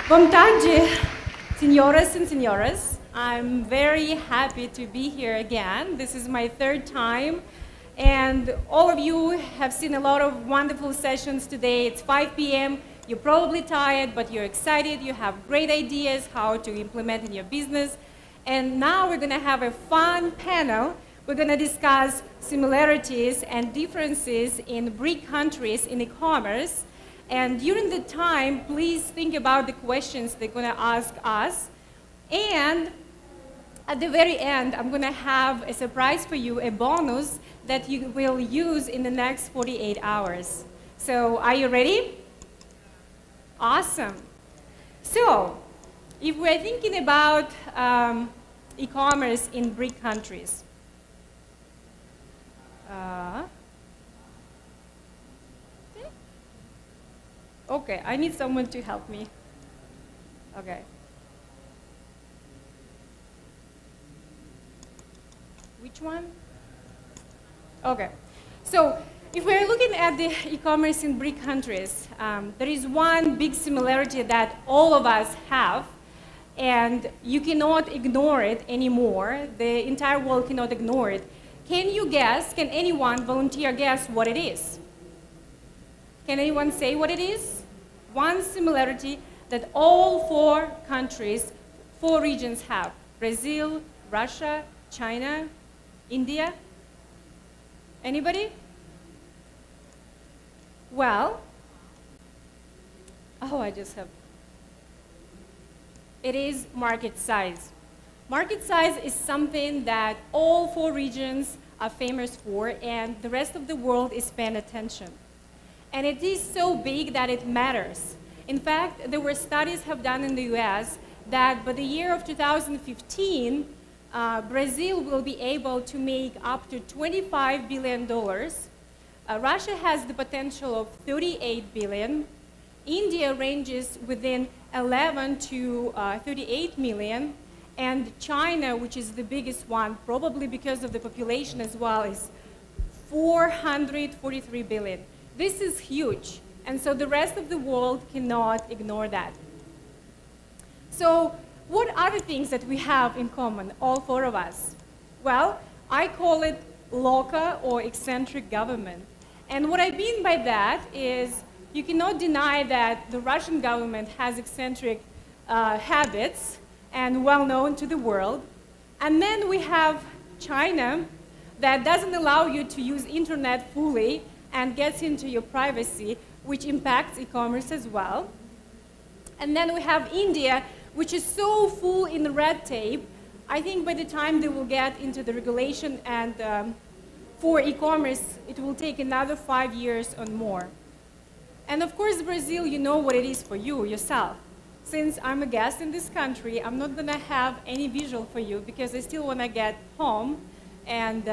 Bom tarde, senhoras and senores. I'm very happy to be here again. This is my third time, and all of you have seen a lot of wonderful sessions today. It's 5 p.m. You're probably tired, but you're excited. You have great ideas how to implement in your business. And now we're going to have a fun panel. We're going to discuss similarities and differences in BRIC countries in e-commerce. And during the time, please think about the questions they're going to ask us. And at the very end, I'm going to have a surprise for you, a bonus that you will use in the next 48 hours. So are you ready? Awesome. So if we're thinking about e-commerce in BRIC countries, okay, I need someone to help me. Okay. Which one? Okay. So if we're looking at the e-commerce in BRIC countries, there is one big similarity that all of us have, and you cannot ignore it anymore. The entire world cannot ignore it. Can you guess, can anyone volunteer guess what it is? Can anyone say what it is? One similarity that all four countries, four regions have: Brazil, Russia, China, India. Anybody? Well, it is market size. Market size is something that all four regions are famous for, and the rest of the world is paying attention. And it is so big that it matters. In fact, there were studies have done in the US that by the year of 2015, Brazil will be able to make up to $25 billion. Russia has the potential of 38 billion. India ranges within 11 to 38 million. And China, which is the biggest one, probably because of the population as well, is 443 billion. This is huge. And so the rest of the world cannot ignore that. So what are the things that we have in common, all four of us? Well, I call it local or eccentric government. And what I mean by that is you cannot deny that the Russian government has eccentric habits and well known to the world. And then we have China that doesn't allow you to use internet fully and gets into your privacy, which impacts e-commerce as well. And then we have India, which is so full in red tape. I think by the time they will get into the regulation and for e-commerce, it will take another 5 years or more. And of course, Brazil, you know what it is for you, yourself. Since I'm a guest in this country, I'm not going to have any visual for you because I still want to get home and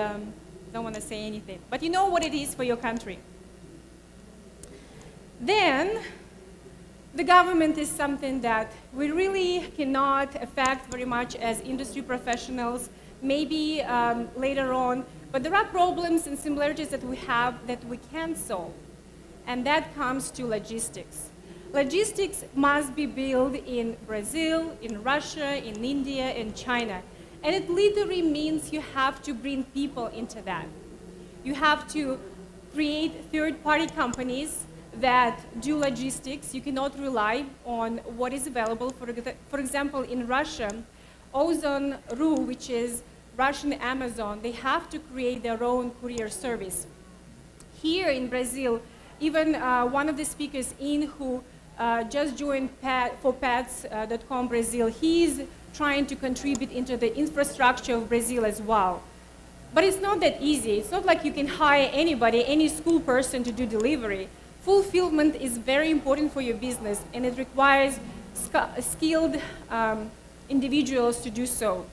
don't want to say anything. But you know what it is for your country. Then, the government is something that we really cannot affect very much as industry professionals, maybe later on. But there are problems and similarities that we have that we can solve. And that comes to logistics. Logistics must be built in Brazil, in Russia, in India, in China. And it literally means you have to bring people into that. You have to create third-party companies that do logistics. You cannot rely on what is available. For example, in Russia, Ozon.ru, which is Russian Amazon, they have to create their own courier service. Here in Brazil, even one of the speakers who just joined for Pets.com Brazil, he's trying to contribute into the infrastructure of Brazil as well. But it's not that easy. It's not like you can hire anybody, any school person to do delivery. Fulfillment is very important for your business, and it requires skilled individuals to do so.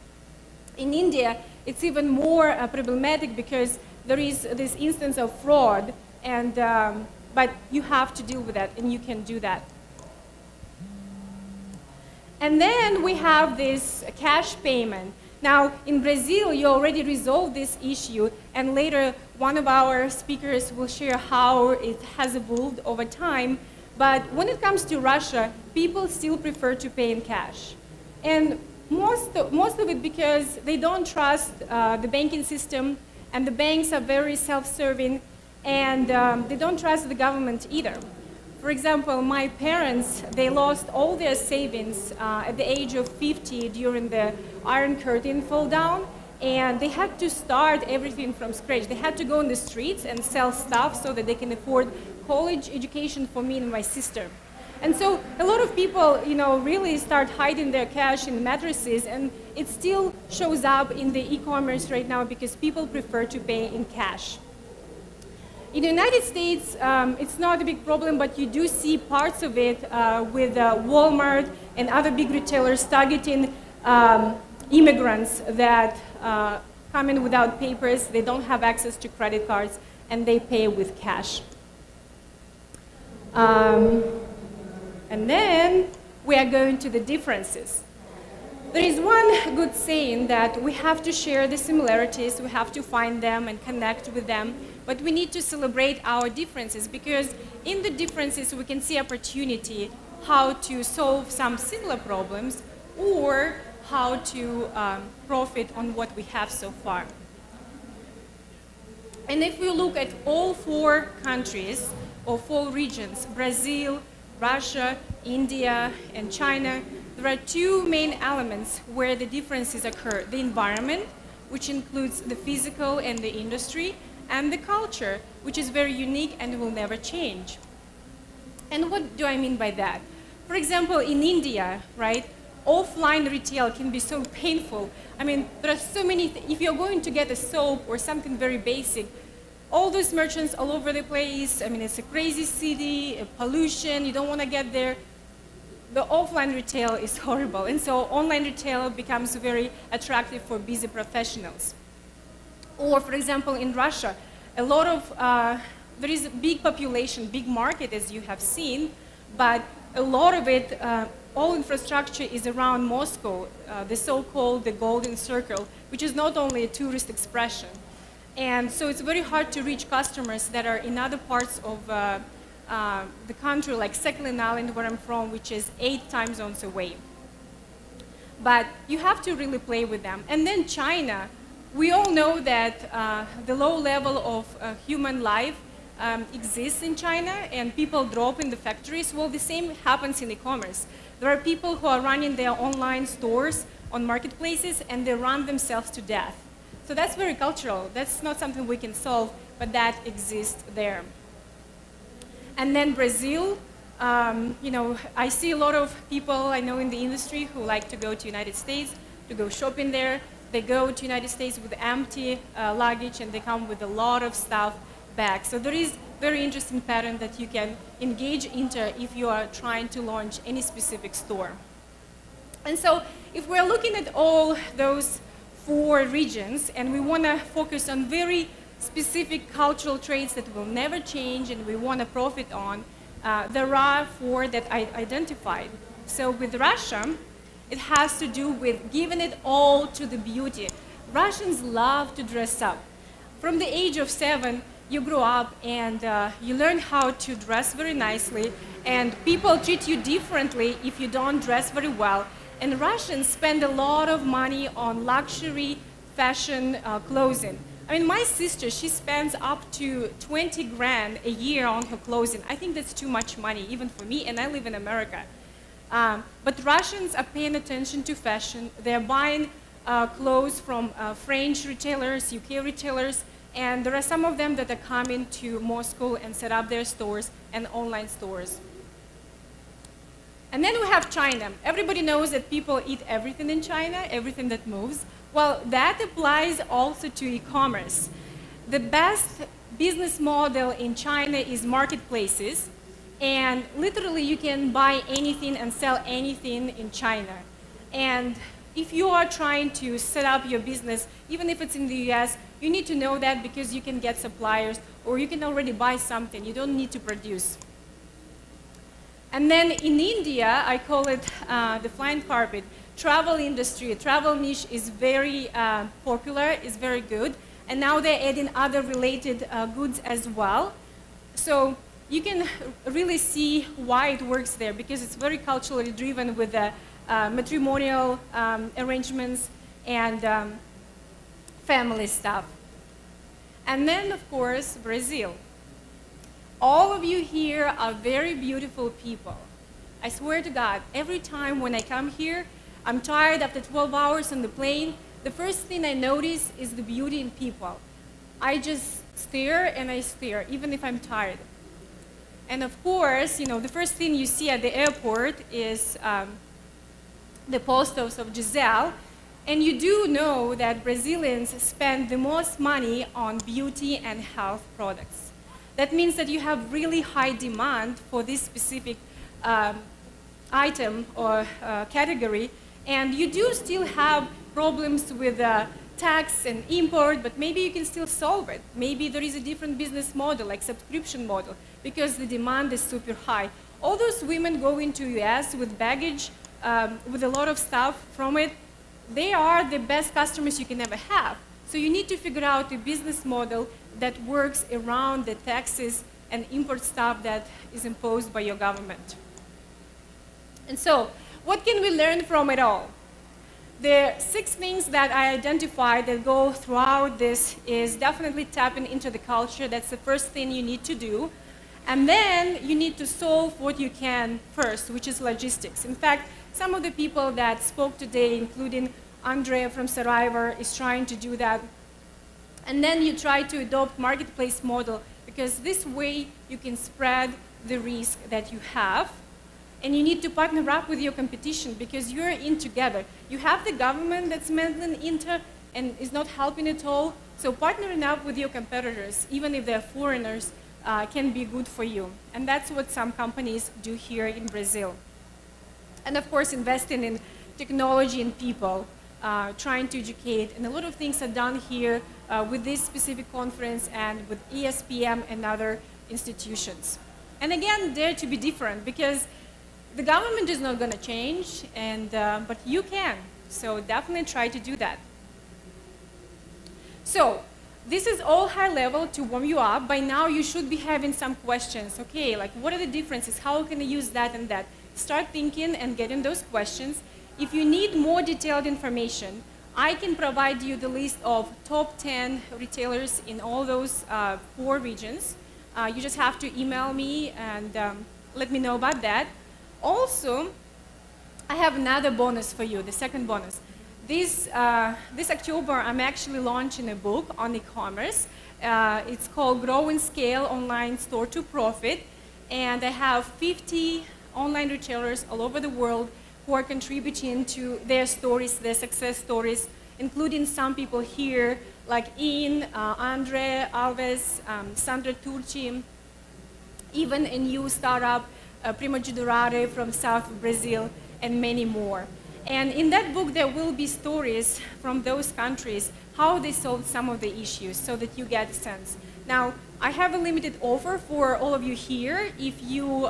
In India, it's even more problematic because there is this instance of fraud, and but you have to deal with that, and you can do that. And then we have this cash payment. Now, in Brazil, you already resolved this issue, and later one of our speakers will share how it has evolved over time. But when it comes to Russia, people still prefer to pay in cash. And most of it because they don't trust the banking system, and the banks are very self-serving, and they don't trust the government either. For example, my parents, they lost all their savings at the age of 50 during the Iron Curtain fall down, and they had to start everything from scratch. They had to go in the streets and sell stuff so that they can afford college education for me and my sister. And so a lot of people, really start hiding their cash in mattresses, and it still shows up in the e-commerce right now because people prefer to pay in cash. In the United States, it's not a big problem, but you do see parts of it with Walmart and other big retailers targeting immigrants that come in without papers, they don't have access to credit cards, and they pay with cash. And then we are going to the differences. There is one good saying that we have to share the similarities, we have to find them and connect with them, but we need to celebrate our differences, because in the differences we can see opportunity how to solve some similar problems or how to profit on what we have so far. And if we look at all 4 countries or 4 regions, Brazil, Russia, India, and China, there are 2 main elements where the differences occur: the environment, which includes the physical and the industry, and the culture, which is very unique and will never change. And what do I mean by that? For example, in India, right, offline retail can be so painful. I mean, there are so many, if you're going to get a soap or something very basic, all those merchants all over the place. I mean, it's a crazy city, pollution, you don't want to get there. The offline retail is horrible, and so online retail becomes very attractive for busy professionals. Or, for example, in Russia, a lot of, there is a big population, big market, as you have seen, but a lot of it, all infrastructure is around Moscow, the so-called the Golden Circle, which is not only a tourist expression. And so it's very hard to reach customers that are in other parts of the country, like Sakhalin Island, where I'm from, which is 8 time zones away. But you have to really play with them. And then China, we all know that the low level of human life exists in China, and people drop in the factories. Well, the same happens in e-commerce. There are people who are running their online stores on marketplaces, and they run themselves to death. So that's very cultural. That's not something we can solve, but that exists there. And then Brazil, I see a lot of people I know in the industry who like to go to United States to go shopping there. They go to United States with empty luggage, and they come with a lot of stuff back. So there is very interesting pattern that you can engage into if you are trying to launch any specific store. And so if we're looking at all those 4 regions, and we want to focus on very specific cultural traits that will never change and we want to profit on, there are 4 that I identified. So with Russia, it has to do with giving it all to the beauty. Russians love to dress up. From the age of 7, you grow up and you learn how to dress very nicely, and people treat you differently if you don't dress very well. And Russians spend a lot of money on luxury fashion clothing. I mean, my sister, she spends up to 20 grand a year on her clothing. I think that's too much money, even for me, and I live in America. But Russians are paying attention to fashion. They're buying clothes from French retailers, UK retailers, and there are some of them that are coming to Moscow and set up their stores and online stores. And then we have China. Everybody knows that people eat everything in China, everything that moves. Well, that applies also to e-commerce. The best business model in China is marketplaces, and literally you can buy anything and sell anything in China. And if you are trying to set up your business, even if it's in the US, you need to know that, because you can get suppliers, or you can already buy something. You don't need to produce. And then in India, I call it the flying carpet. Travel industry, travel niche is very popular, is very good. And now they're adding other related goods as well. So you can really see why it works there, because it's very culturally driven with the matrimonial arrangements and family stuff. And then, of course, Brazil. All of you here are very beautiful people. I swear to God, every time when I come here, I'm tired after 12 hours on the plane. The first thing I notice is the beauty in people. I just stare and I stare, even if I'm tired. And of course, the first thing you see at the airport is the post office of Gisele. And you do know that Brazilians spend the most money on beauty and health products. That means that you have really high demand for this specific item or category. And you do still have problems with tax and import, but maybe you can still solve it. Maybe there is a different business model, like subscription model, because the demand is super high. All those women go into US with baggage, with a lot of stuff from it. They are the best customers you can ever have. So you need to figure out a business model that works around the taxes and import stuff that is imposed by your government. And so, what can we learn from it all? The 6 things that I identified that go throughout this is definitely tapping into the culture. That's the first thing you need to do. And then you need to solve what you can first, which is logistics. In fact, some of the people that spoke today, including Andrea from Saraiva, is trying to do that. And then you try to adopt marketplace model, because this way you can spread the risk that you have. And you need to partner up with your competition, because you're in together. You have the government that's meddling into and is not helping at all. So partnering up with your competitors, even if they're foreigners, can be good for you. And that's what some companies do here in Brazil. And of course, investing in technology and people, trying to educate. And a lot of things are done here with this specific conference and with ESPM and other institutions. And again, dare to be different, because the government is not going to change, but you can. So definitely try to do that. So this is all high level to warm you up. By now you should be having some questions. Okay, like what are the differences? How can I use that and that? Start thinking and getting those questions. If you need more detailed information, I can provide you the list of top 10 retailers in all those 4 regions. You just have to email me and let me know about that. Also, I have another bonus for you, the second bonus. This October, I'm actually launching a book on e-commerce. It's called Grow and Scale Online Store to Profit. And I have 50 online retailers all over the world who are contributing to their stories, their success stories, including some people here, like Ian, Andre Alves, Sandra Turci, even a new startup, Primo Gidurare from south of Brazil, and many more. And in that book, there will be stories from those countries, how they solved some of the issues, so that you get a sense. Now, I have a limited offer for all of you here. If you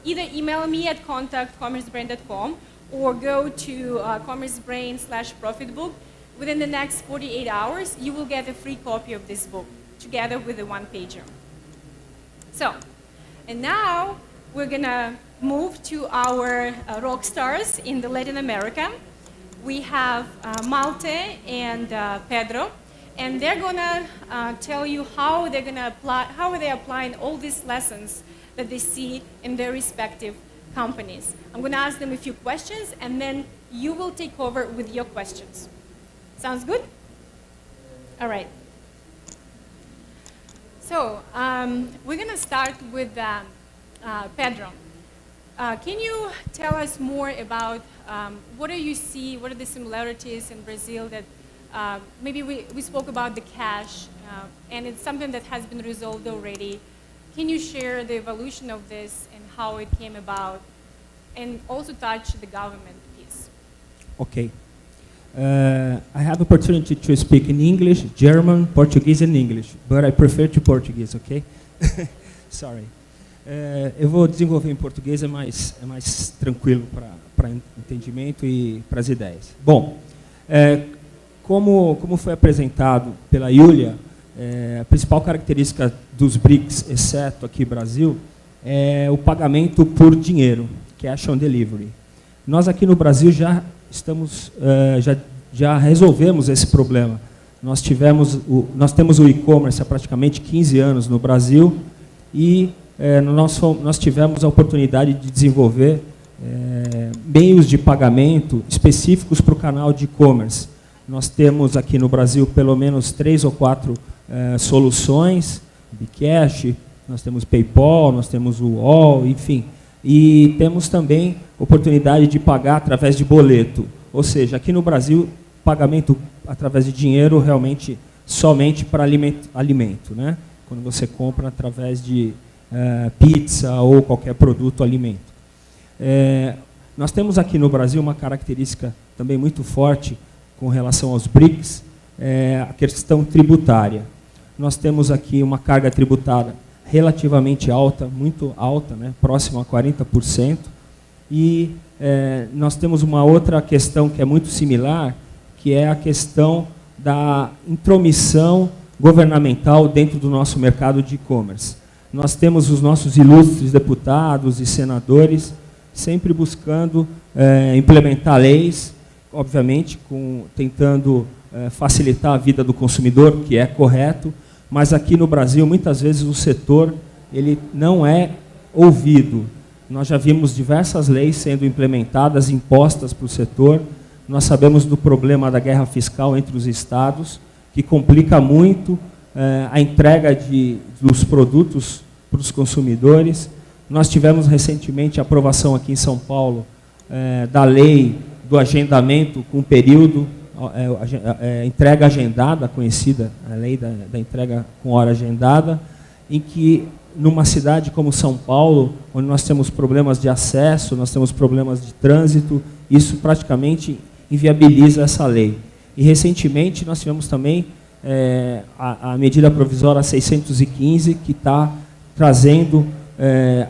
either email me at contact@commercebrain.com or go to commercebrain/profitbook, within the next 48 hours, you will get a free copy of this book, together with a one-pager. So, and now, we're gonna move to our rock stars in the Latin America. We have Malte and Pedro, and they're gonna tell you how they're gonna apply, how are they applying all these lessons that they see in their respective companies. I'm gonna ask them a few questions, and then you will take over with your questions. Sounds good? All right. So we're gonna start with Pedro. Can you tell us more about what do you see, what are the similarities in Brazil that maybe we spoke about the cash, and it's something that has been resolved already. Can you share the evolution of this and how it came about, and also touch the government piece? Okay. I have opportunity to speak in English, German, Portuguese and English, but I prefer to Portuguese, okay? Sorry. Eu vou desenvolver em português, é mais tranquilo para entendimento e para as ideias. Bom, como foi apresentado pela Yulia, a principal característica dos BRICS, exceto aqui Brasil, é o pagamento por dinheiro, cash on delivery. Nós aqui no Brasil já resolvemos esse problema. Nós temos o e-commerce há praticamente 15 anos no Brasil e nós tivemos a oportunidade de desenvolver meios de pagamento específicos para o canal de e-commerce. Nós temos aqui no Brasil pelo menos 3 ou 4 soluções, Bcash, nós temos PayPal, nós temos o UOL, enfim. E temos também oportunidade de pagar através de boleto. Ou seja, aqui no Brasil, pagamento através de dinheiro realmente somente para alimento, né? Quando você compra através de pizza ou qualquer produto alimento. Nós temos aqui no Brasil uma característica também muito forte com relação aos BRICS, a questão tributária. Nós temos aqui uma carga tributária relativamente alta, muito alta, né, próxima a 40%, e nós temos uma outra questão que é muito similar, que é a questão da intromissão governamental dentro do nosso mercado de e-commerce. Nós temos os nossos ilustres deputados e senadores sempre buscando implementar leis, obviamente, tentando facilitar a vida do consumidor, que é correto, mas aqui no Brasil, muitas vezes, o setor ele não é ouvido. Nós já vimos diversas leis sendo implementadas, impostas para o setor. Nós sabemos do problema da guerra fiscal entre os estados, que complica muito a entrega dos produtos para os consumidores. Nós tivemos recentemente a aprovação aqui em São Paulo da lei do agendamento com período, entrega agendada, conhecida, a lei da entrega com hora agendada, em que, numa cidade como São Paulo, onde nós temos problemas de acesso, nós temos problemas de trânsito, isso praticamente inviabiliza essa lei. E, recentemente, nós tivemos também a medida provisória 615, que está trazendo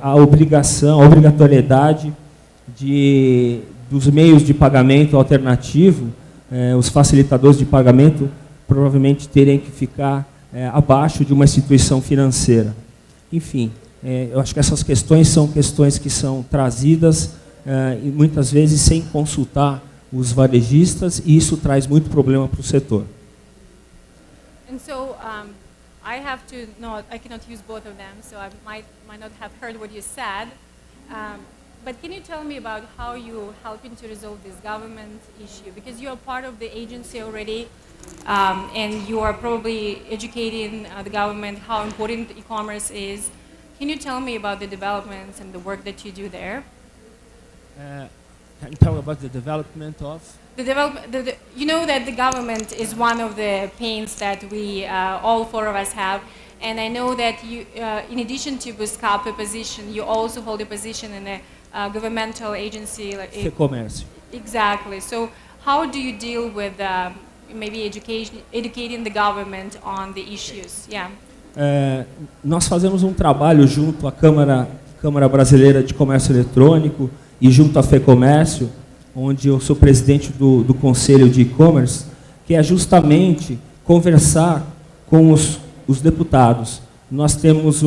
a obrigatoriedade dos meios de pagamento alternativo, os facilitadores de pagamento provavelmente terem que ficar abaixo de uma instituição financeira. Enfim, eu acho que essas questões são questões que são trazidas e muitas vezes sem consultar os varejistas, e isso traz muito problema para o setor. And so I cannot use both of them, so I might not have heard what you said. But can you tell me about how you helping to resolve this government issue? Because you are part of the agency already, and you are probably educating the government how important e-commerce is. Can you tell me about the developments and the work that you do there? Can you tell about the development of? You know that the government is one of the pains that we, all 4 of us have. And I know that you, in addition to Buscap position, you also hold a position in a governmental agency. Fecomércio. Exactly. So how do you deal with maybe educating the government on the issues? Yeah. Nós fazemos um trabalho junto à Câmara Brasileira de Comércio Eletrônico e junto à Fecomércio, onde eu sou presidente do Conselho de E-Commerce, que é justamente conversar com os deputados. Nós temos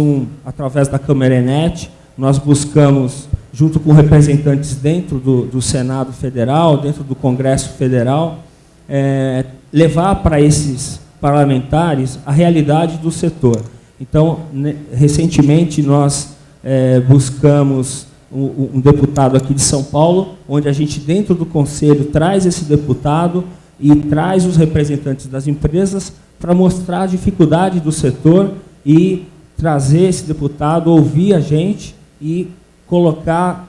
através da Câmara Enet, nós buscamos, junto com representantes dentro do Senado Federal, dentro do Congresso Federal, levar para esses parlamentares a realidade do setor. Então, recentemente, nós buscamos um deputado aqui de São Paulo, onde a gente, dentro do Conselho, traz esse deputado e traz os representantes das empresas para mostrar a dificuldade do setor e trazer esse deputado, ouvir a gente e colocar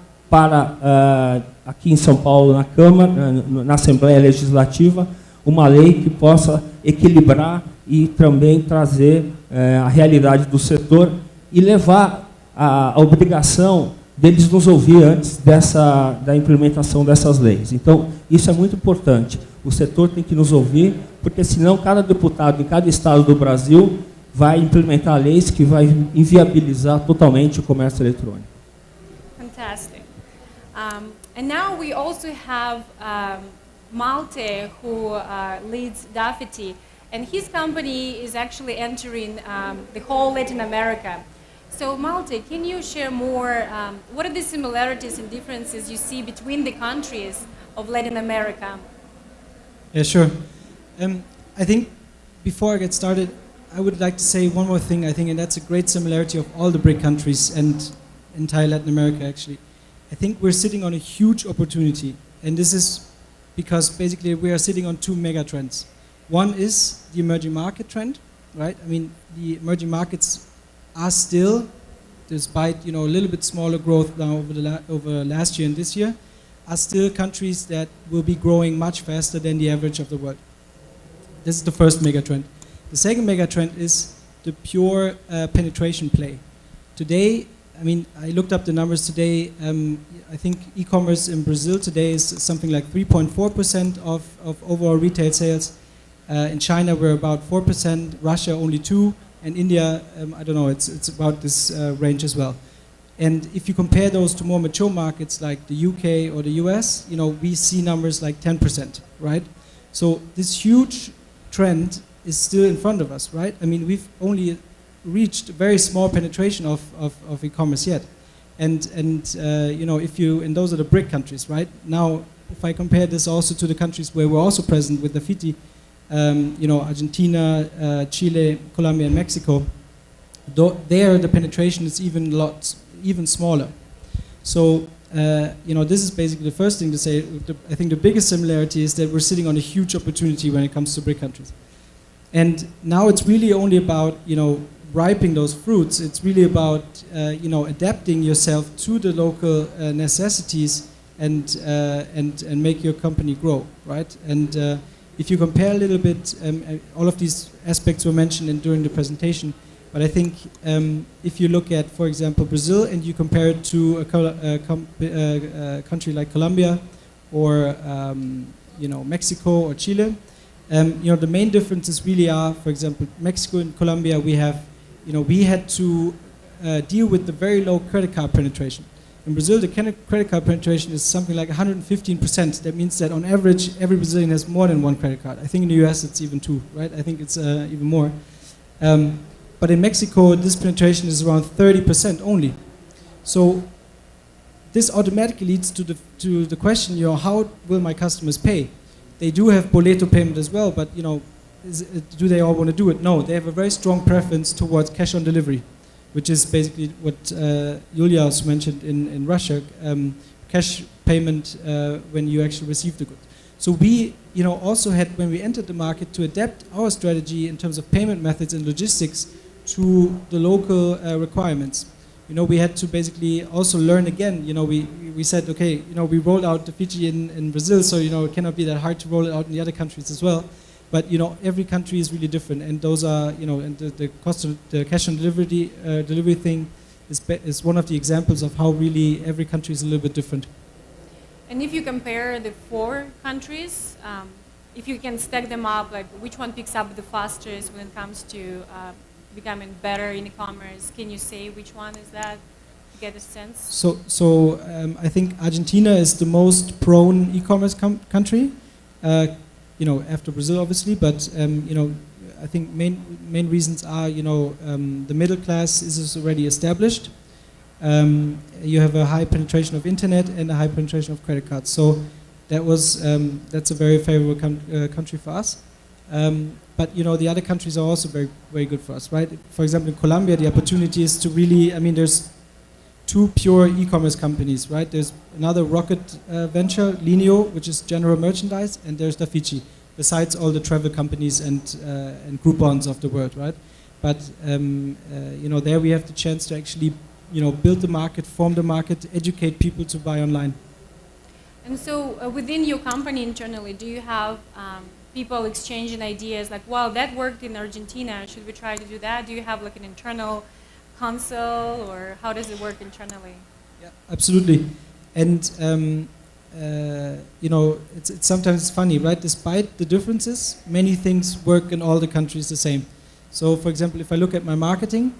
aqui em São Paulo, na Câmara, na Assembleia Legislativa, uma lei que possa equilibrar e também trazer a realidade do setor e levar a obrigação deles nos ouvir antes da implementação dessas leis. Então, isso é muito importante. O setor tem que nos ouvir, porque senão cada deputado em cada estado do Brasil vai implementar leis que vai inviabilizar totalmente o comércio eletrônico. Fantastic. And now we also have Malte, who leads Dafiti, and his company is actually entering the whole Latin America. So Malte, can you share more, what are the similarities and differences you see between the countries of Latin America? Yeah, sure. I think before I get started, I would like to say one more thing, I think, and that's a great similarity of all the BRIC countries and entire Latin America, actually. I think we're sitting on a huge opportunity, and this is because basically we are sitting on two mega trends. One is the emerging market trend, right? I mean, the emerging markets are still, despite a little bit smaller growth now over last year and this year, are still countries that will be growing much faster than the average of the world. This is the first mega trend. The second mega trend is the pure penetration play. Today, I mean, I looked up the numbers today. I think e-commerce in Brazil today is something like 3.4% of overall retail sales. In China, we're about 4%, Russia only 2%, and India, I don't know, it's about this range as well. And if you compare those to more mature markets like the UK or the US, we see numbers like 10%, right? So this huge trend is still in front of us, right? I mean, we've only reached a very small penetration of e-commerce yet. And if you, and those are the BRIC countries, right? Now, if I compare this also to the countries where we're also present with the FITI, Argentina, Chile, Colombia, and Mexico, there the penetration is even smaller. So, this is basically the first thing to say. I think the biggest similarity is that we're sitting on a huge opportunity when it comes to BRIC countries. And now it's really only about, ripening those fruits. It's really about, adapting yourself to the local necessities and make your company grow, right? And if you compare a little bit, all of these aspects were mentioned during the presentation, but I think if you look at, for example, Brazil, and you compare it to a country like Colombia or Mexico or Chile, the main differences really are, for example, Mexico and Colombia, we had to deal with the very low credit card penetration. In Brazil, the credit card penetration is something like 115%. That means that on average, every Brazilian has more than one credit card. I think in the US it's even 2, right? I think it's even more. But in Mexico, this penetration is around 30% only. So this automatically leads to the question, how will my customers pay? They do have boleto payment as well, but do they all want to do it? No, they have a very strong preference towards cash on delivery, which is basically what Julia also mentioned in Russia, cash payment when you actually receive the goods. So we also had, when we entered the market, to adapt our strategy in terms of payment methods and logistics to the local requirements. We had to basically also learn again. We said, okay, we rolled out the FITI in Brazil, so it cannot be that hard to roll it out in the other countries as well. But every country is really different, and those are and the cost of the cash on delivery thing is one of the examples of how really every country is a little bit different. And if you compare the 4 countries, if you can stack them up, like which one picks up the fastest when it comes to becoming better in e-commerce, can you say which one is that to get a sense? So I think Argentina is the most prone e-commerce country. After Brazil, obviously, but I think main reasons are the middle class is already established. You have a high penetration of internet and a high penetration of credit cards. So that's a very favorable country for us. But the other countries are also very, very good for us, right? For example, in Colombia, the opportunity is to really, there's 2 pure e-commerce companies, right? There's another rocket venture, Linio, which is general merchandise, and there's Dafiti, besides all the travel companies and Groupons of the world, right? But there we have the chance to actually build the market, form the market, educate people to buy online. And so within your company internally, do you have people exchanging ideas like, well, that worked in Argentina, should we try to do that? Do you have like an internal council, or how does it work internally? Yeah, absolutely. And it's sometimes funny, right? Despite the differences, many things work in all the countries the same. So, for example, if I look at my marketing,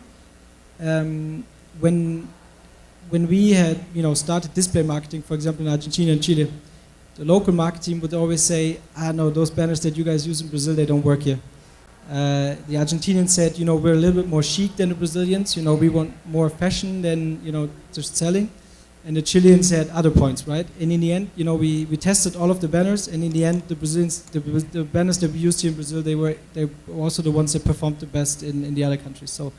when we had started display marketing, for example, in Argentina and Chile, the local marketing would always say, no, those banners that you guys use in Brazil, they don't work here. The Argentinians said, we're a little bit more chic than the Brazilians. We want more fashion than just selling. And the Chileans had other points, right? And in the end, we tested all of the banners, and in the end, the Brazilians, the banners that we used here in Brazil, they were also the ones that performed the best in the other countries. So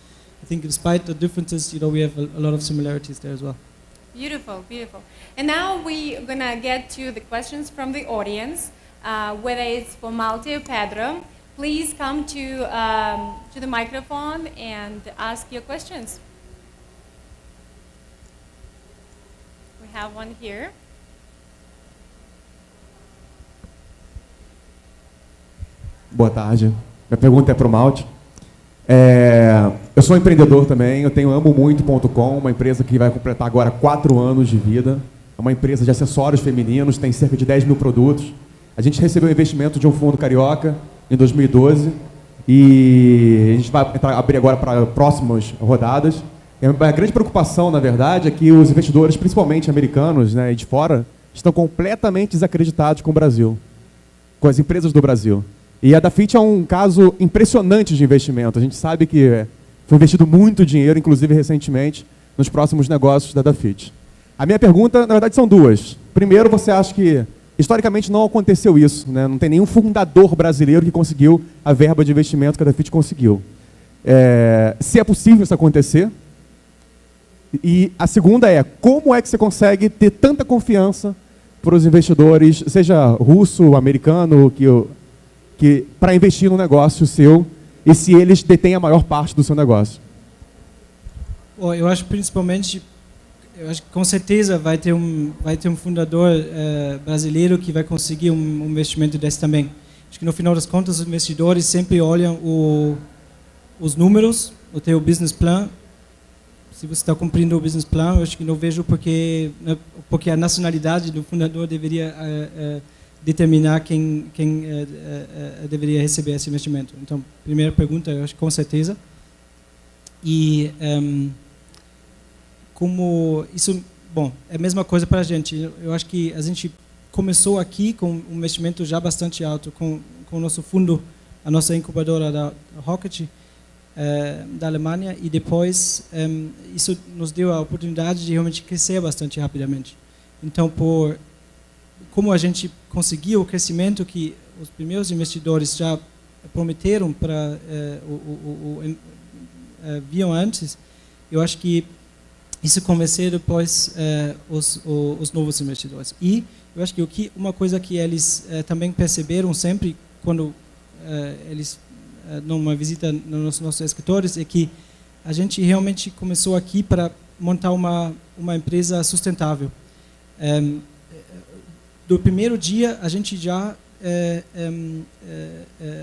I think despite the differences, we have a lot of similarities there as well. Beautiful, beautiful. And now we're gonna get to the questions from the audience, whether it's for Malte or Pedro. Please come to the microphone and ask your questions. We have one here. Boa tarde. Minha pergunta é para o Malte. Eu sou empreendedor também, eu tenho amomuito.com, uma empresa que vai completar agora 4 anos de vida. É uma empresa de acessórios femininos, tem cerca de 10 mil produtos. A gente recebeu um investimento de um fundo carioca em 2012 e a gente vai abrir agora para próximas rodadas. A grande preocupação, na verdade, é que os investidores, principalmente americanos, né, e de fora, estão completamente desacreditados com o Brasil, com as empresas do Brasil. E a Dafit é um caso impressionante de investimento. A gente sabe que foi investido muito dinheiro, inclusive recentemente, nos próximos negócios da Dafit. A minha pergunta, na verdade, são duas. Primeiro, você acha que, historicamente, não aconteceu isso, né? Não tem nenhum fundador brasileiro que conseguiu a verba de investimento que a Dafit conseguiu. Se é possível isso acontecer? E a segunda é, como é que você consegue ter tanta confiança para os investidores, seja russo, americano, que para investir no negócio seu, e se eles detêm a maior parte do seu negócio? Bom, eu acho principalmente, que com certeza vai ter um fundador brasileiro que vai conseguir um investimento desse também. Acho que no final das contas os investidores sempre olham os números, o teu business plan. Se você está cumprindo o business plan, eu acho que não vejo porque a nacionalidade do fundador deveria determinar quem deveria receber esse investimento. Então, primeira pergunta, eu acho que com certeza. E como isso, bom, é a mesma coisa para a gente. Eu acho que a gente começou aqui com um investimento já bastante alto, com o nosso fundo, a nossa incubadora da Rocket, da Alemanha, e depois isso nos deu a oportunidade de realmente crescer bastante rapidamente. Então, como a gente conseguiu o crescimento que os primeiros investidores já prometeram para viam antes, eu acho que isso convenceu depois os novos investidores. E eu acho que uma coisa que eles também perceberam sempre quando eles numa visita nos nossos escritórios é que a gente realmente começou aqui para montar uma empresa sustentável. Do primeiro dia a gente já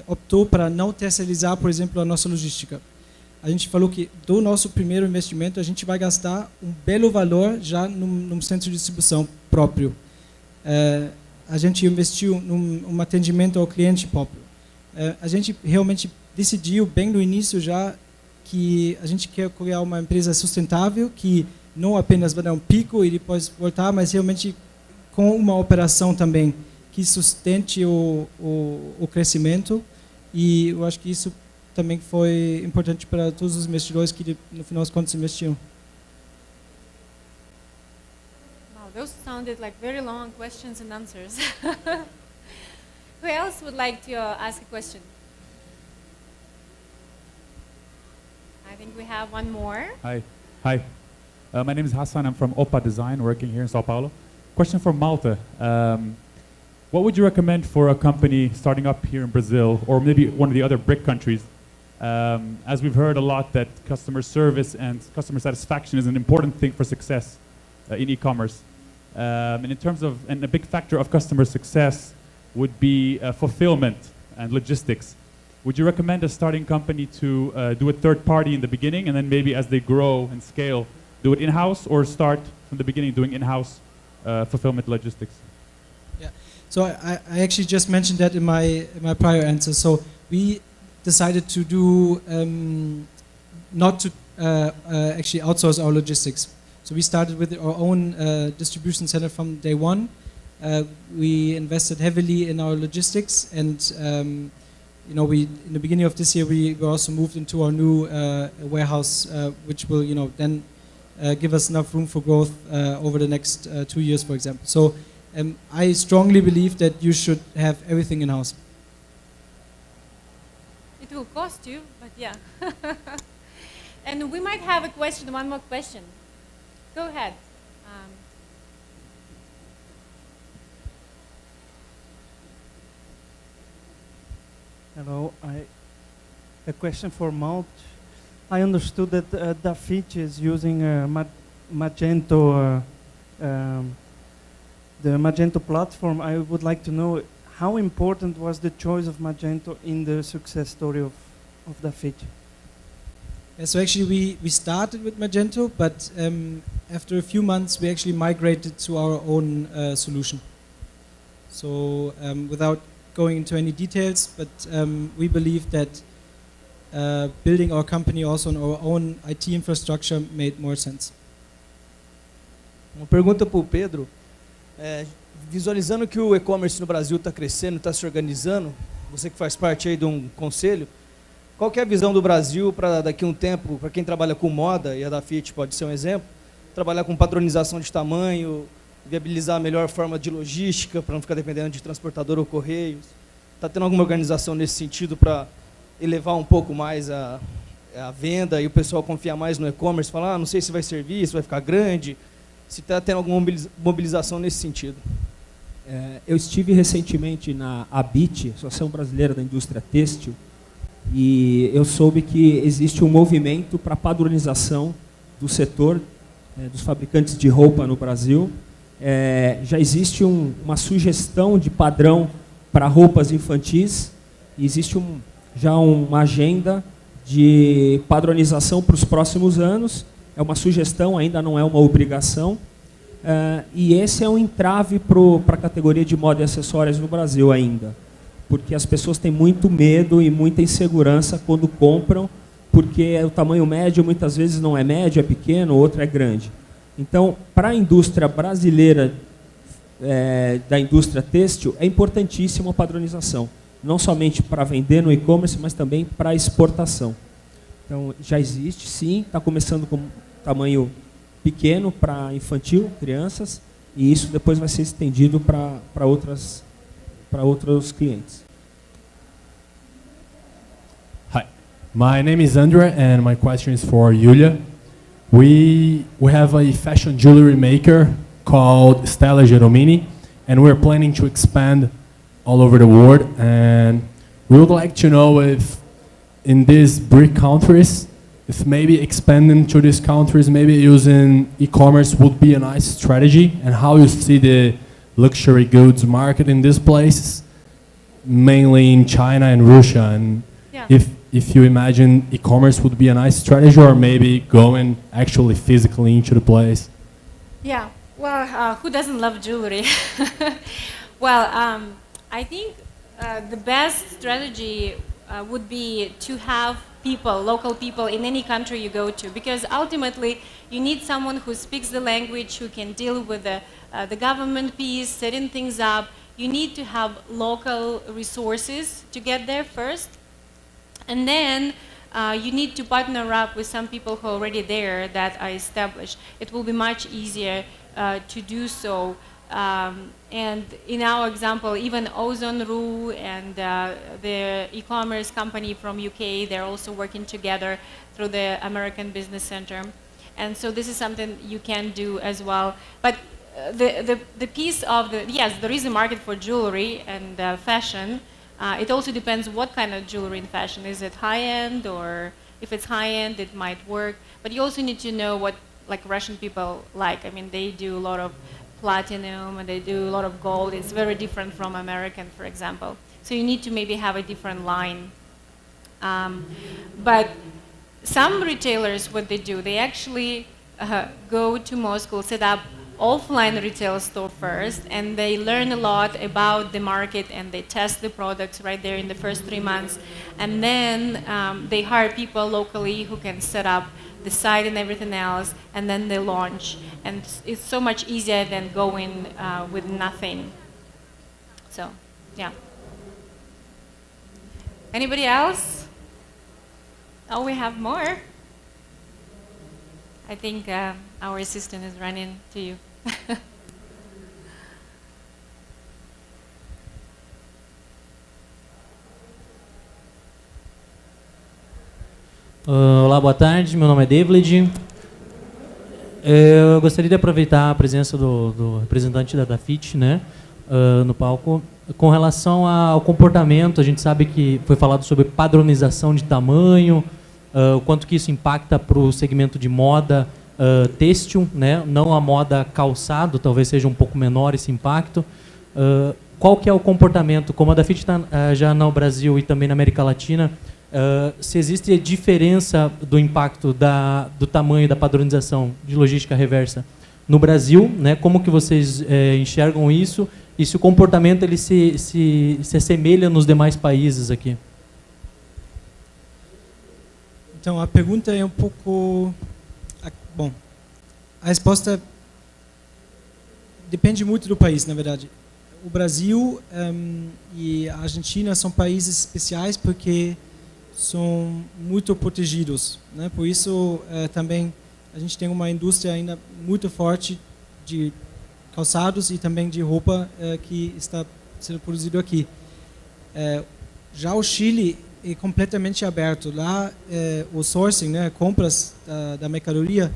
optou para não terceirizar, por exemplo, a nossa logística. A gente falou que do nosso primeiro investimento a gente vai gastar um belo valor já num centro de distribuição próprio. A gente investiu num atendimento ao cliente próprio. A gente realmente decidiu bem no início já que a gente quer criar uma empresa sustentável que não apenas vai dar um pico e depois voltar, mas realmente com uma operação também que sustente o crescimento. E eu acho que isso também foi importante para todos os investidores que no final das contas investiram. Wow, those sounded like very long questions and answers. Who else would like to ask a question? I think we have one more. Hi. My name is Hassan. I'm from Opa Design, working here in Sao Paulo. Question for Malta. What would you recommend for a company starting up here in Brazil, or maybe one of the other BRIC countries? As we've heard a lot that customer service and customer satisfaction is an important thing for success in e-commerce. And in terms of, and a big factor of customer success would be fulfillment and logistics. Would you recommend a starting company to do a third party in the beginning and then maybe as they grow and scale, do it in-house, or start from the beginning doing in-house fulfillment logistics? Yeah, so I actually just mentioned that in my prior answer. So we decided to do not to actually outsource our logistics. So we started with our own distribution center from day one. We invested heavily in our logistics, and you know, we in the beginning of this year we also moved into our new warehouse, which will, you know, then give us enough room for growth over the next 2 years, for example. So I strongly believe that you should have everything in house. It will cost you, but yeah. And we might have a question, one more question. Go ahead. Hello, a question for Malte. I understood that Dafiti is using Magento, the Magento platform. I would like to know how important was the choice of Magento in the success story of Dafiti? Yeah, so actually we started with Magento, but after a few months we actually migrated to our own solution. So without going into any details, but we believe that building our company also on our own IT infrastructure made more sense. Uma pergunta para o Pedro. Visualizando que o e-commerce no Brasil está crescendo, está se organizando, você que faz parte aí de um conselho, qual que é a visão do Brasil para daqui a um tempo, para quem trabalha com moda, e a Dafiti pode ser um exemplo, trabalhar com padronização de tamanho, viabilizar a melhor forma de logística, para não ficar dependendo de transportador ou correios? Está tendo alguma organização nesse sentido para elevar um pouco mais a venda e o pessoal confiar mais no e-commerce, falar, não sei se vai servir, se vai ficar grande, se está tendo alguma mobilização nesse sentido? Eu estive recentemente na ABIT, Associação Brasileira da Indústria Têxtil, e eu soube que existe um movimento para padronização do setor dos fabricantes de roupa no Brasil. Já existe uma sugestão de padrão para roupas infantis, e existe já uma agenda de padronização para os próximos anos. É uma sugestão, ainda não é uma obrigação. E esse é um entrave para a categoria de moda e acessórios no Brasil ainda, porque as pessoas têm muito medo e muita insegurança quando compram, porque o tamanho médio muitas vezes não é médio, é pequeno, o outro é grande. Então, para a indústria brasileira, da indústria têxtil, é importantíssima a padronização, não somente para vender no e-commerce, mas também para exportação. Então, já existe, sim, está começando com tamanho pequeno para infantil, crianças, e isso depois vai ser estendido para outros clientes. Hi, my name is Andrea, and my question is for Yulia. We have a fashion jewelry maker called Stella Geromini, and we're planning to expand all over the world. And we would like to know if in these BRIC countries, if maybe expanding to these countries, maybe using e-commerce would be a nice strategy, and how you see the luxury goods market in these places, mainly in China and Russia, and Yeah. if you imagine e-commerce would be a nice strategy, or maybe going actually physically into the place. Yeah, well, who doesn't love jewelry? Well, I think the best strategy would be to have people, local people in any country you go to, because ultimately you need someone who speaks the language, who can deal with the government piece, setting things up. You need to have local resources to get there first. And then you need to partner up with some people who are already there that are established. It will be much easier to do so. And in our example, even Ozone.ru and the e-commerce company from UK, they're also working together through the American Business Center. And so this is something you can do as well. But the piece of yes, there is a market for jewelry and fashion. It also depends what kind of jewelry and fashion. Is it high-end, or if it's high-end, it might work. But you also need to know what Russian people like. I mean, they do a lot of platinum and they do a lot of gold. It's very different from American, for example. So you need to maybe have a different line. But some retailers, what they do, they actually go to Moscow, set up offline retail store first, and they learn a lot about the market, and they test the products right there in the first 3 months. And then they hire people locally who can set up the site and everything else, and then they launch. And it's so much easier than going with nothing. So, yeah. Anybody else? Oh, we have more. I think our assistant is running to you. Olá, boa tarde. Meu nome é Devlid. Eu gostaria de aproveitar a presença do representante da Dafit, né, no palco. Com relação ao comportamento, a gente sabe que foi falado sobre padronização de tamanho, o quanto que isso impacta para o segmento de moda têxtil, né, não a moda calçado, talvez seja um pouco menor esse impacto. Qual que é o comportamento, como a Dafit está já no Brasil e também na América Latina, se existe diferença do impacto do tamanho da padronização de logística reversa no Brasil, né? Como que vocês enxergam isso e se o comportamento ele se assemelha nos demais países aqui? Então, a pergunta é um pouco... Bom, a resposta depende muito do país, na verdade. O Brasil e a Argentina são países especiais porque são muito protegidos, né? Por isso também a gente tem uma indústria ainda muito forte de calçados e também de roupa que está sendo produzido aqui. Já o Chile é completamente aberto. Lá o sourcing, né, compras da mercadoria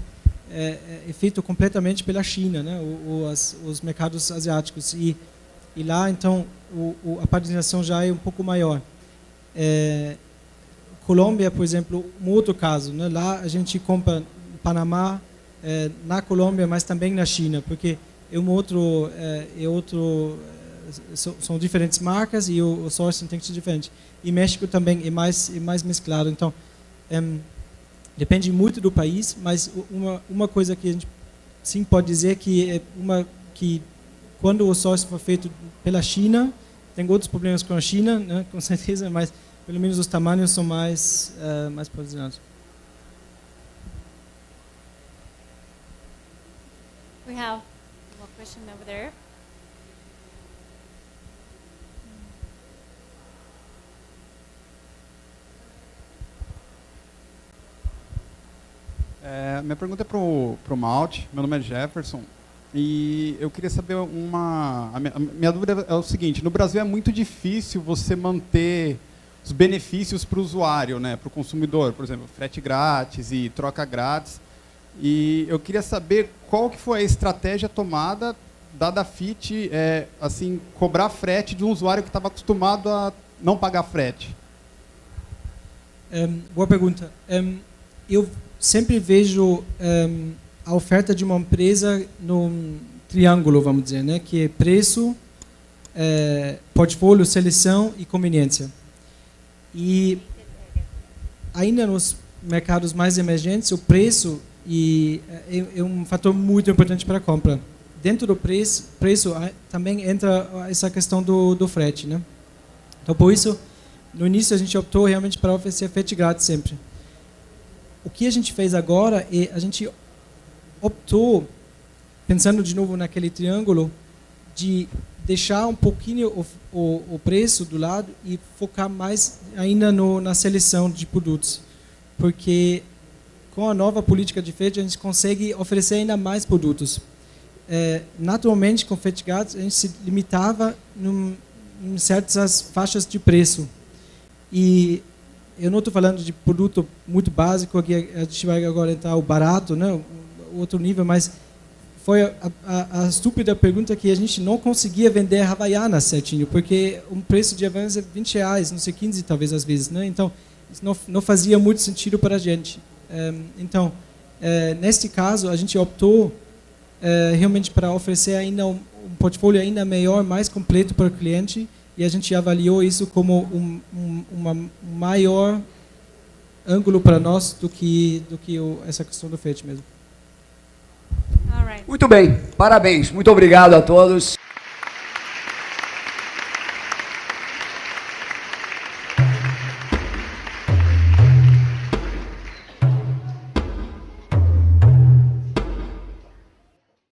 é feito completamente pela China, né, os mercados asiáticos e lá então a padronização já é um pouco maior. Colômbia, por exemplo, um outro caso, né? Lá a gente compra no Panamá, na Colômbia, mas também na China, porque são diferentes marcas e o sourcing tem que ser diferente. E México também é mais mesclado. Então, depende muito do país, mas uma coisa que a gente sim pode dizer que quando o sourcing for feito pela China, tem outros problemas com a China, né? Com certeza, mas pelo menos os tamanhos são mais posicionados. We have one question over there. Minha pergunta é pro Malt. Meu nome é Jefferson e eu queria saber minha dúvida é o seguinte: no Brasil é muito difícil você manter os benefícios para o usuário, né, para o consumidor, por exemplo, frete grátis e troca grátis. E eu queria saber qual que foi a estratégia tomada da Dafit, assim, cobrar frete de um usuário que estava acostumado a não pagar frete. Boa pergunta. Eu sempre vejo a oferta de uma empresa num triângulo, vamos dizer, né, que é preço, portfólio, seleção e conveniência. E ainda nos mercados mais emergentes, o preço é um fator muito importante para a compra. Dentro do preço também entra essa questão do frete, né? Então, por isso, no início a gente optou realmente para oferecer frete grátis sempre. O que a gente fez agora é a gente optou, pensando de novo naquele triângulo, de deixar um pouquinho o preço do lado e focar mais ainda na seleção de produtos. Porque com a nova política de frete a gente consegue oferecer ainda mais produtos. Naturalmente, com frete grátis, a gente se limitava em certas faixas de preço. E eu não estou falando de produto muito básico, aqui a gente vai agora entrar o barato, né, o outro nível, mas foi a estúpida pergunta que a gente não conseguia vender Havaianas certinho, porque o preço de Havaianas é R$20, não sei, 15 talvez às vezes, né? Então, isso não fazia muito sentido para a gente. Então, neste caso, a gente optou realmente para oferecer ainda um portfólio ainda maior, mais completo para o cliente, e a gente avaliou isso como um maior ângulo para nós do que essa questão do frete mesmo. All right. Muito bem, parabéns. Muito obrigado a todos.